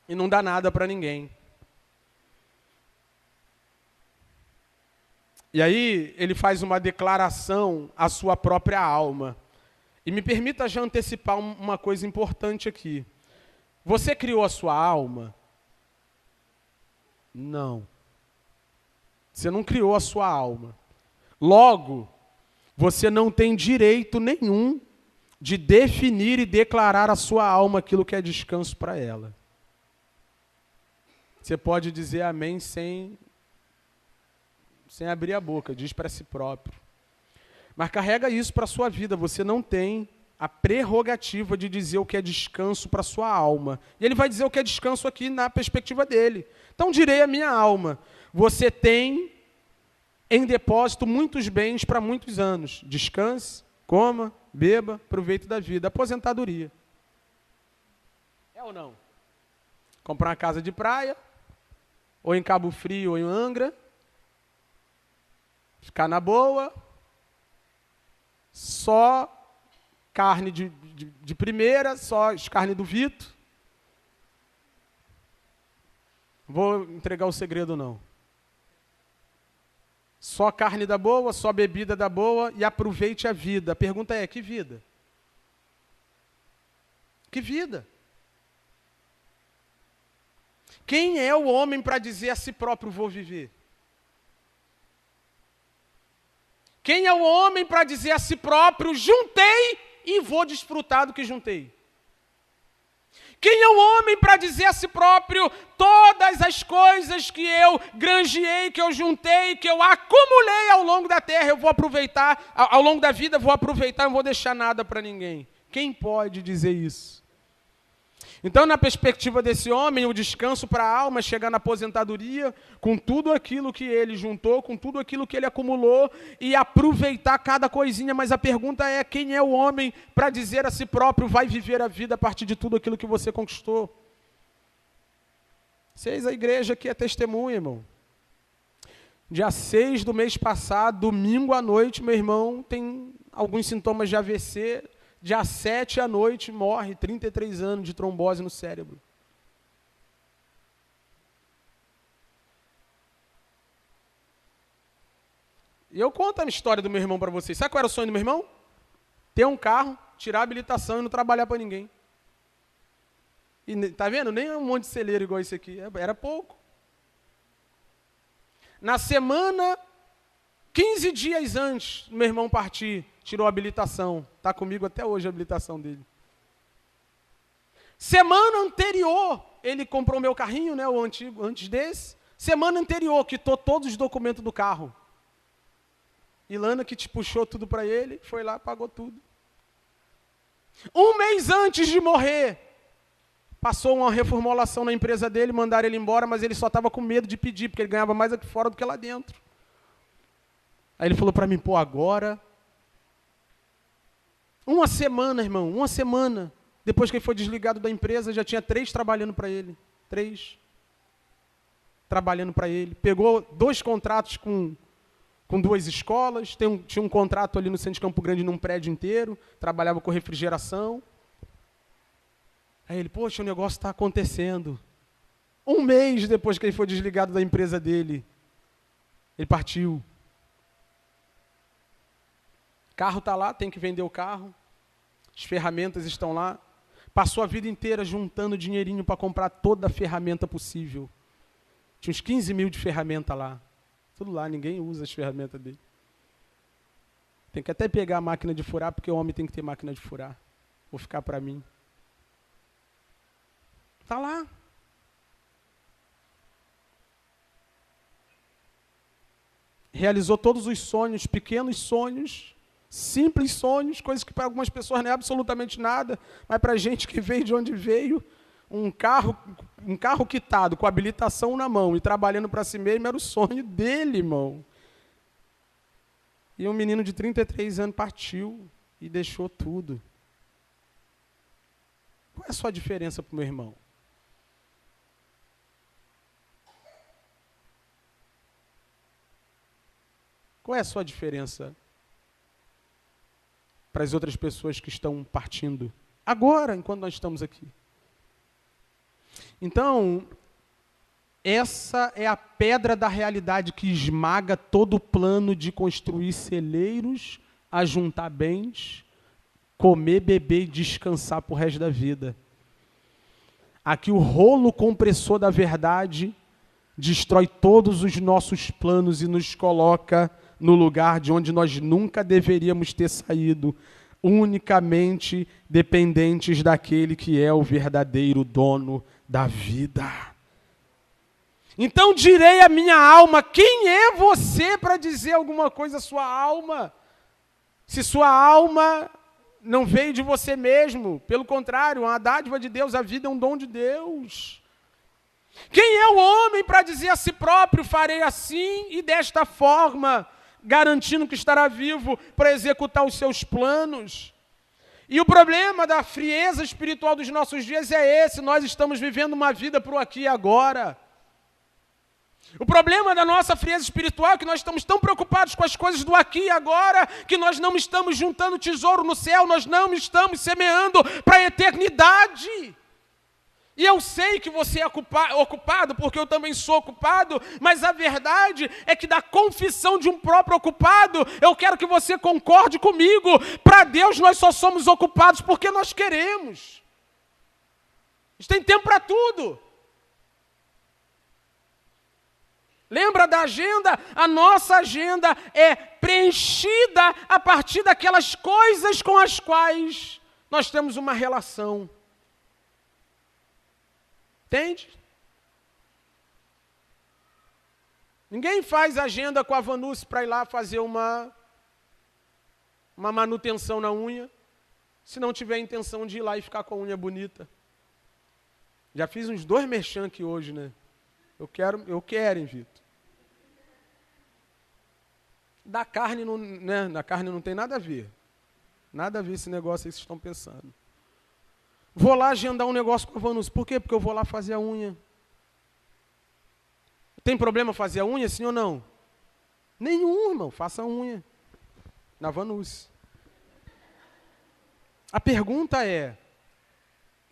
E não dá nada para ninguém. E aí ele faz uma declaração à sua própria alma. E me permita já antecipar uma coisa importante aqui. Você criou a sua alma? Não. Você não criou a sua alma. Logo, você não tem direito nenhum de definir e declarar à sua alma aquilo que é descanso para ela. Você pode dizer amém sem abrir a boca, diz para si próprio. Mas carrega isso para a sua vida, você não tem a prerrogativa de dizer o que é descanso para a sua alma. E ele vai dizer o que é descanso aqui na perspectiva dele. Então direi à minha alma, você tem em depósito muitos bens para muitos anos. Descanse, coma, beba, aproveite da vida. Aposentadoria. É ou não? Comprar uma casa de praia, ou em Cabo Frio ou em Angra, ficar na boa, só carne de primeira, só carne do Vito. Vou entregar o segredo não. Só carne da boa, só bebida da boa e aproveite a vida. A pergunta é, que vida? Que vida? Quem é o homem para dizer a si próprio, vou viver? Quem é o homem para dizer a si próprio, juntei e vou desfrutar do que juntei? Quem é o homem para dizer a si próprio, todas as coisas que eu granjeei, que eu juntei, que eu acumulei ao longo da terra, eu vou aproveitar, ao longo da vida, vou aproveitar, não vou deixar nada para ninguém? Quem pode dizer isso? Então, na perspectiva desse homem, o descanso para a alma é chegar na aposentadoria com tudo aquilo que ele juntou, com tudo aquilo que ele acumulou e aproveitar cada coisinha. Mas a pergunta é, quem é o homem para dizer a si próprio, vai viver a vida a partir de tudo aquilo que você conquistou? Vocês, a igreja aqui é testemunha, irmão. Dia 6 do mês passado, domingo à noite, meu irmão tem alguns sintomas de AVC. Dia 7 à noite, morre, 33 anos de trombose no cérebro. E eu conto a história do meu irmão para vocês. Sabe qual era o sonho do meu irmão? Ter um carro, tirar a habilitação e não trabalhar para ninguém. E tá vendo? Nem um monte de celeiro igual esse aqui. Era pouco. Na semana, 15 dias antes do meu irmão partir, tirou a habilitação. Está comigo até hoje a habilitação dele. Semana anterior, ele comprou o meu carrinho, né, o antigo, antes desse. Semana anterior, quitou todos os documentos do carro. Ilana que te puxou tudo para ele, foi lá, pagou tudo. Um mês antes de morrer, passou uma reformulação na empresa dele, mandaram ele embora, mas ele só estava com medo de pedir, porque ele ganhava mais aqui fora do que lá dentro. Aí ele falou para mim, pô, agora... Uma semana, irmão, uma semana. Depois que ele foi desligado da empresa, já tinha 3 trabalhando para ele. 3 trabalhando para ele. Pegou 2 contratos com 2 escolas. Tinha um contrato ali no centro de Campo Grande, num prédio inteiro. Trabalhava com refrigeração. Aí ele, poxa, o negócio está acontecendo. Um mês depois que ele foi desligado da empresa dele, ele partiu. O carro está lá, tem que vender o carro. As ferramentas estão lá. Passou a vida inteira juntando dinheirinho para comprar toda a ferramenta possível. Tinha uns 15 mil de ferramenta lá. Tudo lá, ninguém usa as ferramentas dele. Tem que até pegar a máquina de furar, porque o homem tem que ter máquina de furar. Vou ficar para mim. Está lá. Realizou todos os sonhos, pequenos sonhos, simples sonhos, coisas que para algumas pessoas não é absolutamente nada, mas para a gente que veio de onde veio, um carro quitado, com habilitação na mão e trabalhando para si mesmo, era o sonho dele, irmão. E um menino de 33 anos partiu e deixou tudo. é a sua diferença para o meu irmão? Qual é a sua diferença para as outras pessoas que estão partindo agora, enquanto nós estamos aqui? Então, essa é a pedra da realidade que esmaga todo o plano de construir celeiros, ajuntar bens, comer, beber e descansar para o resto da vida. Aqui o rolo compressor da verdade destrói todos os nossos planos e nos coloca no lugar de onde nós nunca deveríamos ter saído, unicamente dependentes daquele que é o verdadeiro dono da vida. Então direi à minha alma, quem é você para dizer alguma coisa à sua alma? Se sua alma não veio de você mesmo, pelo contrário, uma dádiva de Deus, a vida é um dom de Deus. Quem é o homem para dizer a si próprio, farei assim e desta forma, garantindo que estará vivo para executar os seus planos? E o problema da frieza espiritual dos nossos dias é esse: nós estamos vivendo uma vida para o aqui e agora. O problema da nossa frieza espiritual é que nós estamos tão preocupados com as coisas do aqui e agora, que nós não estamos juntando tesouro no céu, nós não estamos semeando para a eternidade. E eu sei que você é ocupado, porque eu também sou ocupado, mas a verdade é que da confissão de um próprio ocupado, eu quero que você concorde comigo. Para Deus nós só somos ocupados porque nós queremos. A gente tem tempo para tudo. Lembra da agenda? A nossa agenda é preenchida a partir daquelas coisas com as quais nós temos uma relação. Entende? Ninguém faz agenda com a Vanucci para ir lá fazer uma manutenção na unha, se não tiver a intenção de ir lá e ficar com a unha bonita. Já fiz uns 2 merchan aqui hoje, né? Eu quero, hein, Vitor? Da carne não, né? Na carne não tem nada a ver. Nada a ver esse negócio aí que vocês estão pensando. Vou lá agendar um negócio com a Vanucci. Por quê? Porque eu vou lá fazer a unha. Tem problema fazer a unha, sim ou não? Nenhum, irmão. Faça a unha. Na Vanucci. A pergunta é,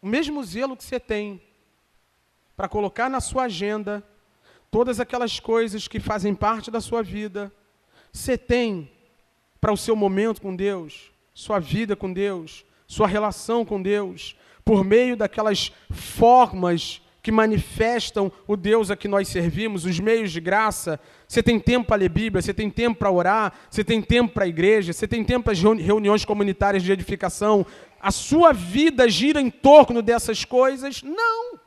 o mesmo zelo que você tem para colocar na sua agenda todas aquelas coisas que fazem parte da sua vida, você tem para o seu momento com Deus, sua vida com Deus, sua relação com Deus, por meio daquelas formas que manifestam o Deus a que nós servimos, os meios de graça. Você tem tempo para ler Bíblia, você tem tempo para orar, você tem tempo para a igreja, você tem tempo para as reuniões comunitárias de edificação. A sua vida gira em torno dessas coisas? Não.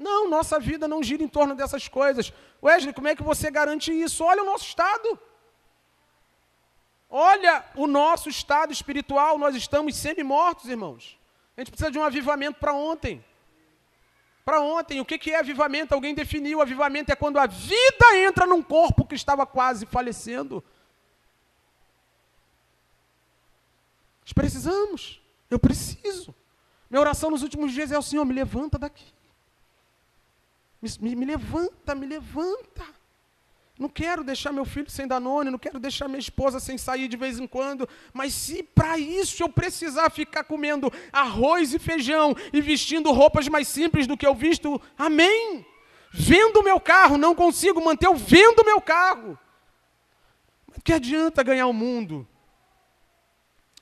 Não, nossa vida não gira em torno dessas coisas. Wesley, como é que você garante isso? Olha o nosso estado. Olha o nosso estado espiritual. Nós estamos semi-mortos, irmãos. A gente precisa de um avivamento para ontem. Para ontem. O que é avivamento? Alguém definiu. Avivamento é quando a vida entra num corpo que estava quase falecendo. Nós precisamos. Eu preciso. Minha oração nos últimos dias é: o Senhor, me levanta daqui. Me levanta, me levanta. Não quero deixar meu filho sem Danone, não quero deixar minha esposa sem sair de vez em quando, mas se para isso eu precisar ficar comendo arroz e feijão e vestindo roupas mais simples do que eu visto, amém. Vendo o meu carro, não consigo manter o vendo o meu carro. Mas que adianta ganhar o mundo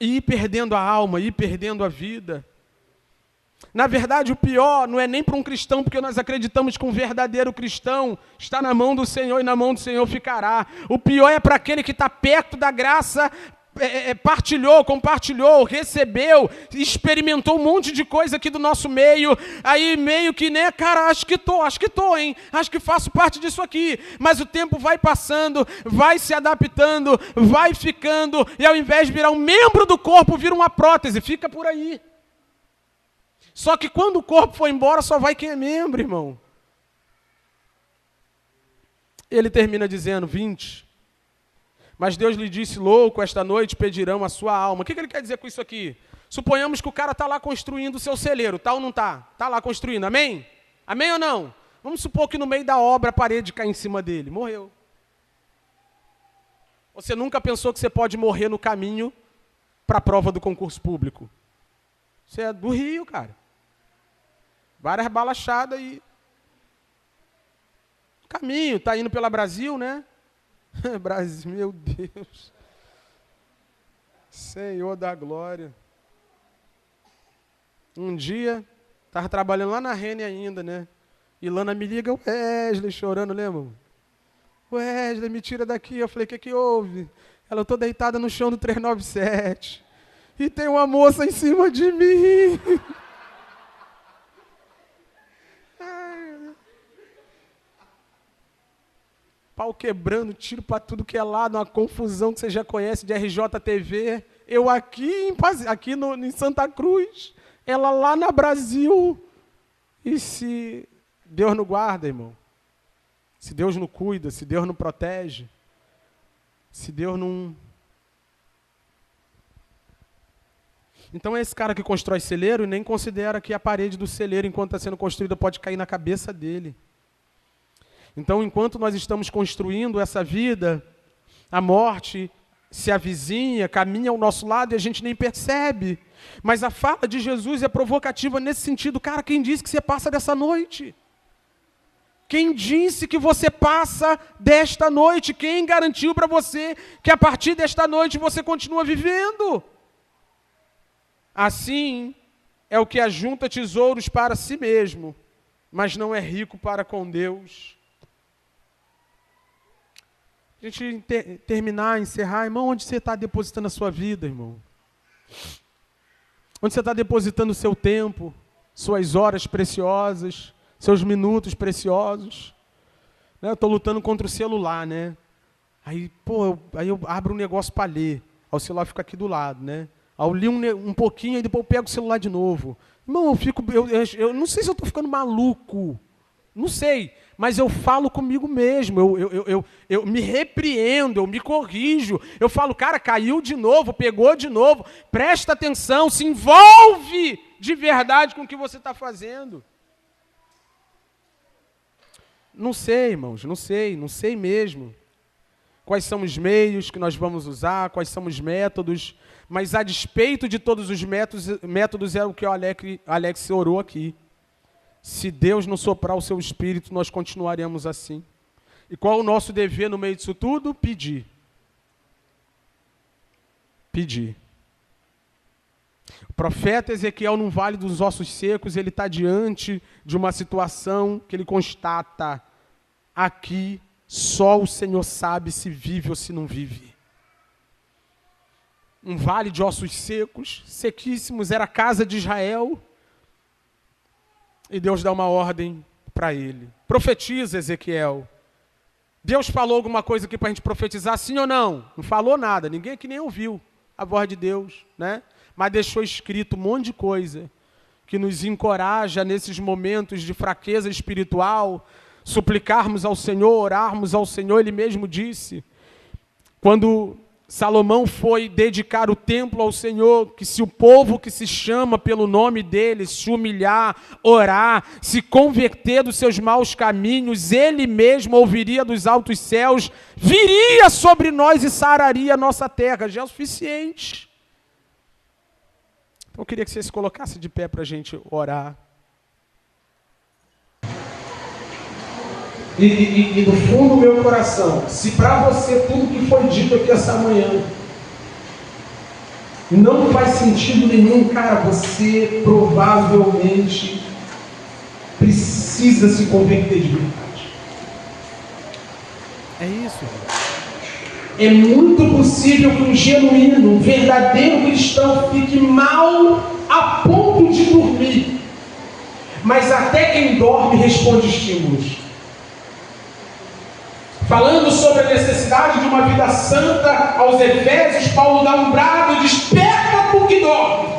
e ir perdendo a alma, ir perdendo a vida? Na verdade, o pior não é nem para um cristão, porque nós acreditamos que um verdadeiro cristão está na mão do Senhor e na mão do Senhor ficará. O pior é para aquele que está perto da graça, partilhou, compartilhou, recebeu, experimentou um monte de coisa aqui do nosso meio, aí meio que, né, cara, acho que tô, hein, acho que faço parte disso aqui, mas o tempo vai passando, vai se adaptando, vai ficando, e ao invés de virar um membro do corpo, vira uma prótese, fica por aí. Só que quando o corpo for embora, só vai quem é membro, irmão. Ele termina dizendo, 20. Mas Deus lhe disse, louco, esta noite pedirão a sua alma. O que ele quer dizer com isso aqui? Suponhamos que o cara está lá construindo o seu celeiro, tá ou não está? Está lá construindo, amém? Amém ou não? Vamos supor que no meio da obra a parede cai em cima dele, morreu. Você nunca pensou que você pode morrer no caminho para a prova do concurso público? Você é do Rio, cara. Várias balachadas e... Caminho, tá indo pela Brasil, né? Brasil, meu Deus. Senhor da glória. Um dia, estava trabalhando lá na Rene ainda, né? E Lana me liga, Wesley, chorando, lembra? Wesley, me tira daqui. Eu falei, o que houve? Ela, eu tô deitada no chão do 397. E tem uma moça em cima de mim. Pau quebrando, tiro para tudo que é lado, uma confusão que você já conhece de RJTV. Eu aqui em Santa Cruz, ela lá na Brasil. E se Deus não guarda, irmão? Se Deus não cuida, se Deus não protege, se Deus não... Então é esse cara que constrói celeiro e nem considera que a parede do celeiro, enquanto está sendo construída, pode cair na cabeça dele. Então, enquanto nós estamos construindo essa vida, a morte se avizinha, caminha ao nosso lado e a gente nem percebe. Mas a fala de Jesus é provocativa nesse sentido. Cara, quem disse que você passa dessa noite? Quem disse que você passa desta noite? Quem garantiu para você que a partir desta noite você continua vivendo? Assim é o que ajunta tesouros para si mesmo, mas não é rico para com Deus. A gente terminar, encerrar, irmão, onde você está depositando a sua vida, irmão? Onde você está depositando o seu tempo, suas horas preciosas, seus minutos preciosos? Né? Eu estou lutando contra o celular, né? Aí eu abro um negócio para ler, aí o celular fica aqui do lado, né? Aí eu li um pouquinho, e depois eu pego o celular de novo. Irmão, eu não sei se eu estou ficando maluco, não sei, mas eu falo comigo mesmo, eu me repreendo, eu me corrijo, eu falo, cara, caiu de novo, pegou de novo, presta atenção, se envolve de verdade com o que você está fazendo. Não sei, irmãos, não sei mesmo quais são os meios que nós vamos usar, quais são os métodos, mas a despeito de todos os métodos é o que o Alex orou aqui. Se Deus não soprar o seu espírito, nós continuaremos assim. E qual é o nosso dever no meio disso tudo? Pedir. Pedir. O profeta Ezequiel, no Vale dos Ossos Secos, ele está diante de uma situação que ele constata. Aqui, só o Senhor sabe se vive ou se não vive. Um vale de ossos secos, sequíssimos, era a casa de Israel. E Deus dá uma ordem para ele. Profetiza, Ezequiel. Deus falou alguma coisa aqui para a gente profetizar, sim ou não? Não falou nada, ninguém aqui nem ouviu a voz de Deus, né? Mas deixou escrito um monte de coisa que nos encoraja nesses momentos de fraqueza espiritual, suplicarmos ao Senhor, orarmos ao Senhor. Ele mesmo disse, quando Salomão foi dedicar o templo ao Senhor, que se o povo que se chama pelo nome dele se humilhar, orar, se converter dos seus maus caminhos, ele mesmo ouviria dos altos céus, viria sobre nós e sararia a nossa terra. Já é o suficiente. Então eu queria que você se colocasse de pé para a gente orar. E do fundo do meu coração, se para você tudo que foi dito aqui essa manhã não faz sentido nenhum, cara, você provavelmente precisa se converter de verdade. É isso. É muito possível que um genuíno, um verdadeiro cristão fique mal a ponto de dormir. Mas até quem dorme responde estímulos. Falando sobre a necessidade de uma vida santa aos Efésios, Paulo dá um brado, desperta tu que dorme.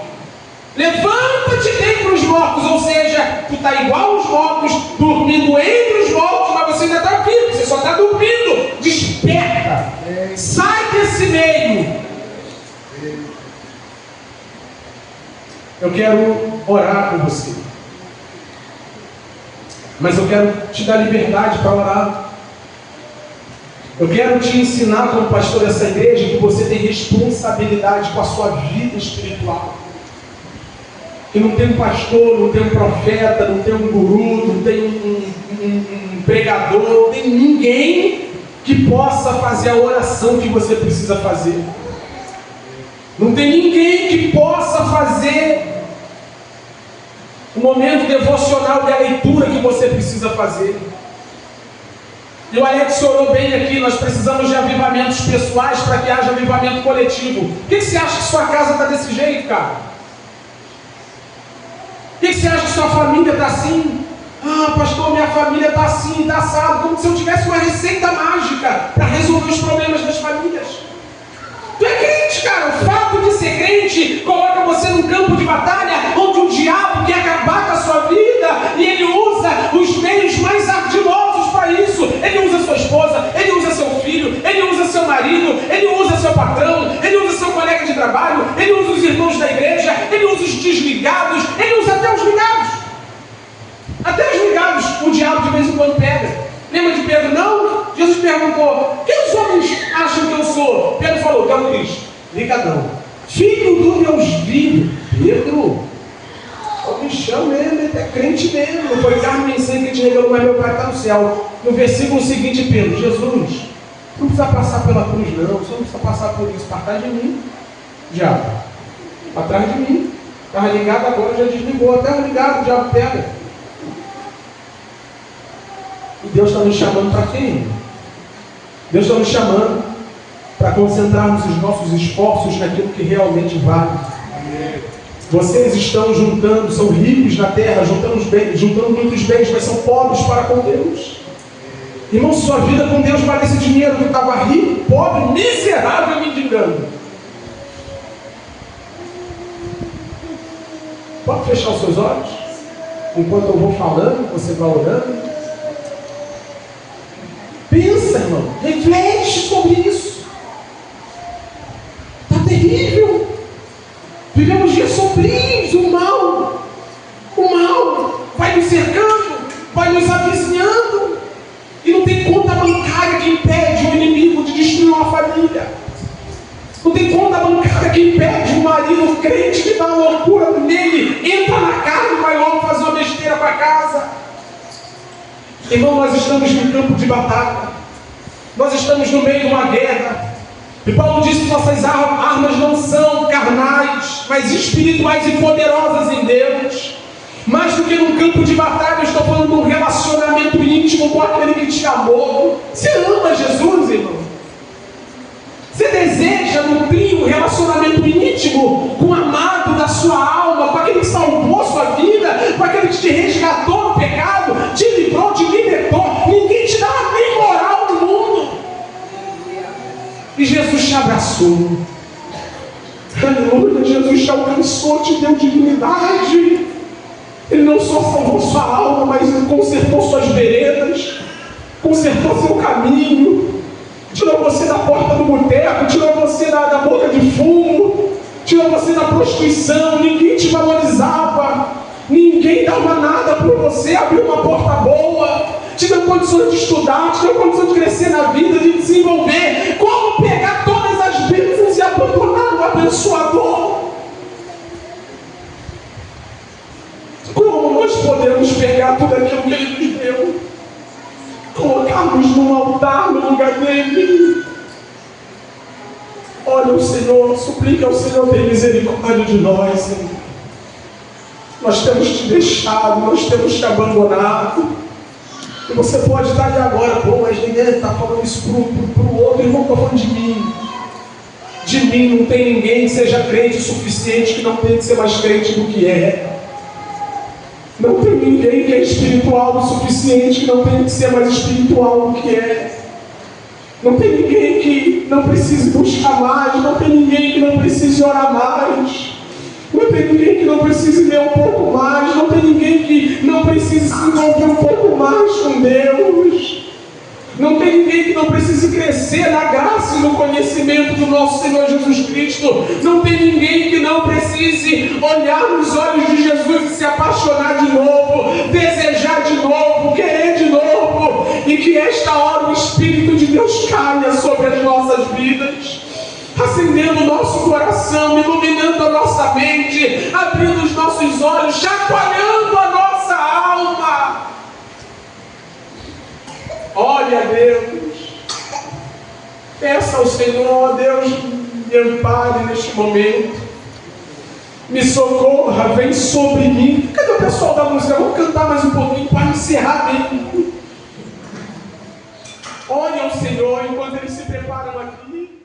Levanta-te dentre os mortos, ou seja, tu está igual aos mortos, dormindo entre os mortos, mas você ainda está vivo, você só está dormindo. Desperta, sai desse meio. Eu quero orar com você. Mas eu quero te dar liberdade para orar. Eu quero te ensinar como pastor dessa igreja que você tem responsabilidade com a sua vida espiritual. Que não tem um pastor, não tem um profeta, não tem um guru, não tem um pregador, não tem ninguém que possa fazer a oração que você precisa fazer. Não tem ninguém que possa fazer o momento devocional e a leitura que você precisa fazer. E o Alex orou bem aqui, nós precisamos de avivamentos pessoais para que haja avivamento coletivo. Por que você acha que sua casa está desse jeito, cara? Por que você acha que sua família está assim? Ah, pastor, minha família está assim, está assado, como se eu tivesse uma receita mágica para resolver os problemas das famílias. Tu é crente, cara. O fato de ser crente coloca você num campo de batalha onde o diabo quer acabar com a sua vida e ele usa os meios mais ardilosos para isso. Ele usa sua esposa, ele usa seu filho, ele usa seu marido, ele usa seu patrão, ele usa seu colega de trabalho, ele usa os irmãos da igreja, ele usa os desligados, ele usa até os ligados. Até os ligados o diabo de vez em quando pega. Lembra de Pedro? Não? Jesus perguntou: quem os homens acham que eu sou? Pedro falou: que é o Cristo. Ligadão. Filho do Deus vivo. Pedro, o bichão mesmo, ele é crente mesmo. Não foi carne nem sangue que te revelou, mas meu Pai está no céu. No versículo seguinte, Pedro: Jesus, não precisa passar pela cruz, não. Você não precisa passar por isso. Para trás de mim, diabo. Para trás de mim. Estava ligado agora, já desligou. Até ligado, o diabo pega. E Deus está nos chamando para quem? Deus está nos chamando para concentrarmos os nossos esforços naquilo que realmente vale. Vocês estão juntando, são ricos na terra, juntando muitos bens, mas são pobres para com Deus. Irmão, sua vida com Deus vale esse dinheiro que estava rico, pobre, miserável, mendigando. Pode fechar os seus olhos? Enquanto eu vou falando, você vai orando. Pensa, irmão, reflete sobre isso. Está terrível. Vivemos dias sombrios. O mal vai nos cercando, vai nos avizinhando. E não tem conta bancária que impede o inimigo de destruir uma família. Não tem conta bancária que impede um marido crente que dá uma loucura nele, entra na casa e vai logo fazer uma besteira para casa. Irmão, nós estamos no campo de batalha. Nós estamos no meio de uma guerra. E Paulo disse que nossas armas não são carnais, mas espirituais e poderosas em Deus. Mais do que num campo de batalha, eu estou falando de um relacionamento íntimo com aquele que te amou. Você ama Jesus, irmão? Você deseja nutrir um relacionamento íntimo com o amado da sua alma, com aquele que salvou a sua vida, com aquele que te resgatou do pecado, te livrou, te libertou. Ninguém te dá nem moral no mundo. E Jesus te abraçou. Aleluia, Jesus te alcançou, te deu dignidade. Ele não só salvou sua alma, mas ele consertou suas veredas, consertou seu caminho, tirou você da porta do boteco, tirou você da boca de fumo, tirou você da prostituição. Ninguém te valorizava, ninguém dava nada por você, abriu uma porta boa, te deu condições de estudar, te deu condições de crescer na vida, de desenvolver. Como pegar todas as bênçãos e abandonar o abençoador? Como nós podemos pegar tudo aquilo que Ele nos deu, colocarmos num altar no lugar dele? Olha o Senhor, suplica ao Senhor ter misericórdia de nós, Senhor. Nós temos te deixado, nós temos te abandonado. E você pode estar ali agora: pô, mas ninguém está falando isso para o outro. Irmão, estou falando de mim. De mim não tem ninguém que seja crente o suficiente, que não tem que ser mais crente do que é. Não tem ninguém que é espiritual o suficiente, que não tem que ser mais espiritual do que é. Não tem ninguém que não precise buscar mais. Não tem ninguém que não precise orar mais. Não tem ninguém que não precise ler um pouco mais. Não tem ninguém que não precise se envolver um pouco mais com Deus. Não tem ninguém que não precise crescer na graça e no conhecimento do nosso Senhor Jesus Cristo. Não tem ninguém que não precise olhar nos olhos de Jesus e se apaixonar de novo, desejar de novo, querer de novo. E que esta hora o Espírito de Deus caia sobre as nossas vidas, acendendo o nosso coração, iluminando a nossa mente, abrindo os nossos olhos, chacoalhando a nossa alma. Olha, Deus, peça ao Senhor, Deus, me ampare neste momento, me socorra, vem sobre mim. Cadê o pessoal da música? Vamos cantar mais um pouquinho para encerrar bem. Olha ao Senhor enquanto eles se preparam aqui.